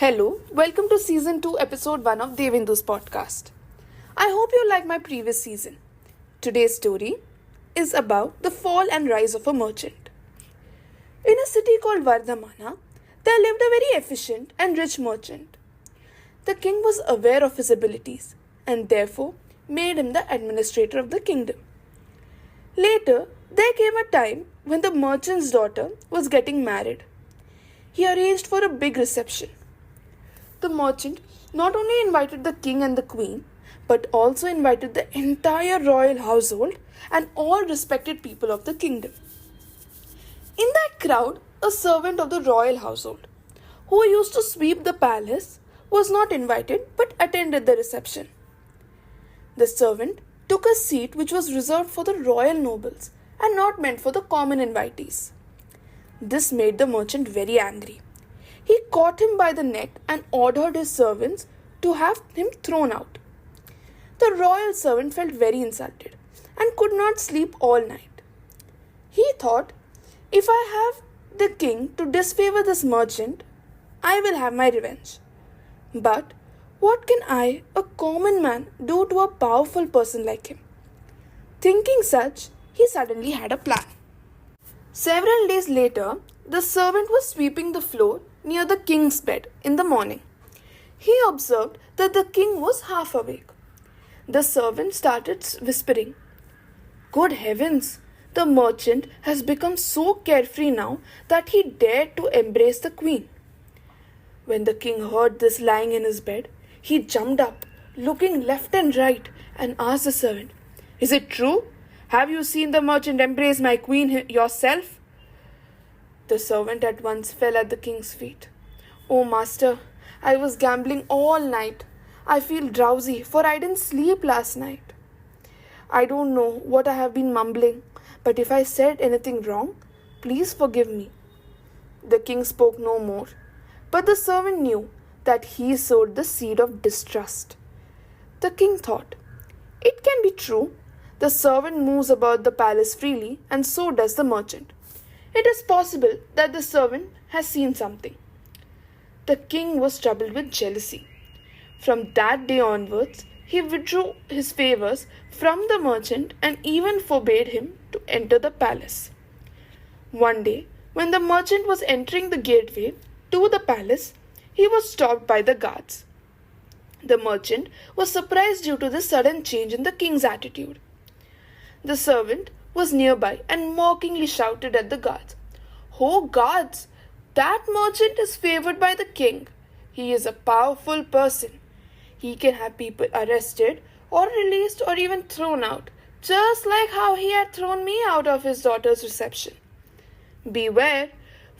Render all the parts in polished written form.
Hello, welcome to Season 2, Episode 1 of Devendu's podcast. I hope you like my previous season. Today's story is about the fall and rise of a merchant. In a city called Vardhamana, there lived a very efficient and rich merchant. The king was aware of his abilities and therefore made him the administrator of the kingdom. Later, there came a time when the merchant's daughter was getting married. He arranged for a big reception. The merchant not only invited the king and the queen, but also invited the entire royal household and all respected people of the kingdom. In that crowd, a servant of the royal household, who used to sweep the palace, was not invited but attended the reception. The servant took a seat which was reserved for the royal nobles and not meant for the common invitees. This made the merchant very angry. He caught him by the neck and ordered his servants to have him thrown out. The royal servant felt very insulted and could not sleep all night. He thought, if I have the king to disfavor this merchant, I will have my revenge. But what can I, a common man, do to a powerful person like him? Thinking such, he suddenly had a plan. Several days later, the servant was sweeping the floor near the king's bed in the morning. He observed that the king was half awake. The servant started whispering, "Good heavens! The merchant has become so carefree now that he dared to embrace the queen." When the king heard this lying in his bed, he jumped up, looking left and right, and asked the servant, "Is it true? Have you seen the merchant embrace my queen yourself?" The servant at once fell at the king's feet. "Oh, master, I was gambling all night. I feel drowsy, for I didn't sleep last night. I don't know what I have been mumbling, but if I said anything wrong, please forgive me." The king spoke no more, but the servant knew that he sowed the seed of distrust. The king thought, "It can be true. The servant moves about the palace freely, and so does the merchant. It is possible that the servant has seen something." The king was troubled with jealousy. From that day onwards, he withdrew his favors from the merchant and even forbade him to enter the palace. One day, when the merchant was entering the gateway to the palace, he was stopped by the guards. The merchant was surprised due to the sudden change in the king's attitude. The servant was nearby and mockingly shouted at the guards, "Oh, guards! That merchant is favored by the king. He is a powerful person. He can have people arrested or released or even thrown out, just like how he had thrown me out of his daughter's reception. Beware,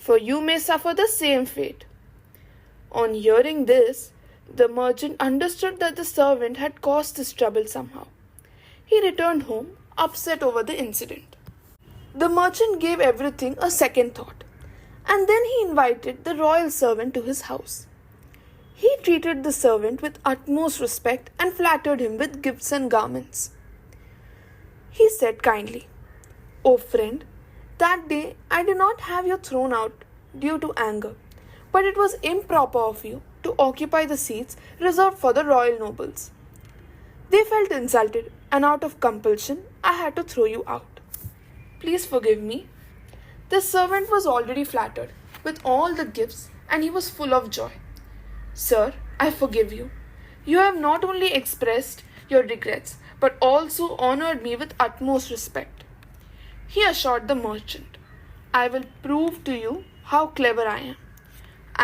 for you may suffer the same fate." On hearing this, the merchant understood that the servant had caused this trouble somehow. He returned home, upset over the incident. The merchant gave everything a second thought, and then he invited the royal servant to his house. He treated the servant with utmost respect and flattered him with gifts and garments. He said kindly, "Oh friend, that day I did not have you thrown out due to anger, but it was improper of you to occupy the seats reserved for the royal nobles. They felt insulted, and out of compulsion, I had to throw you out. Please forgive me." The servant was already flattered with all the gifts, and he was full of joy. "Sir, I forgive you. You have not only expressed your regrets, but also honored me with utmost respect." He assured the merchant, "I will prove to you how clever I am.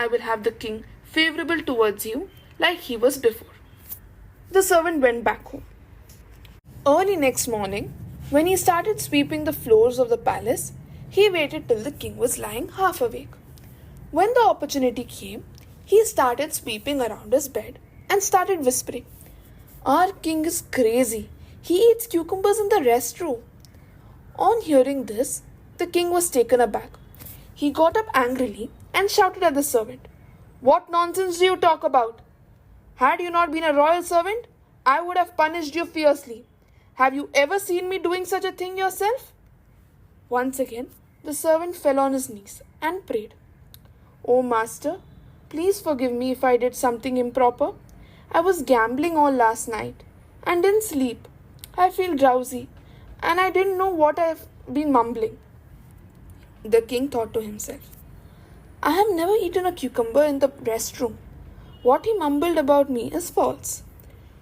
I will have the king favorable towards you like he was before." The servant went back home. Early next morning, when he started sweeping the floors of the palace, he waited till the king was lying half awake. When the opportunity came, he started sweeping around his bed and started whispering, "Our king is crazy. He eats cucumbers in the restroom." On hearing this, the king was taken aback. He got up angrily and shouted at the servant, "What nonsense do you talk about? Had you not been a royal servant, I would have punished you fiercely. Have you ever seen me doing such a thing yourself?" Once again, the servant fell on his knees and prayed, "O master, Please forgive me if I did something improper. I was gambling all last night and didn't sleep. I feel drowsy and I didn't know what I've been mumbling. The king thought to himself, I have never eaten a cucumber in the restroom. What he mumbled about me is false.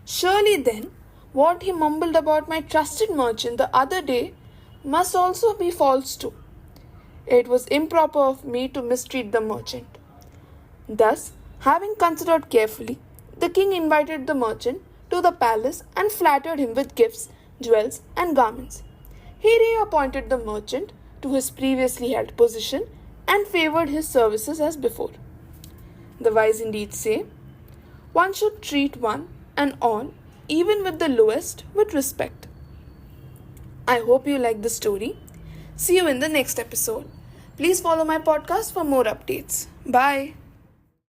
Surely then, what he mumbled about my trusted merchant the other day must also be false too. It was improper of me to mistreat the merchant. Thus, having considered carefully, the king invited the merchant to the palace and flattered him with gifts, jewels, and garments. He reappointed the merchant to his previously held position and favored his services as before. The wise indeed say, one should treat one and all, even with the lowest, with respect. I hope you like the story. See you in the next episode. Please follow my podcast for more updates. Bye.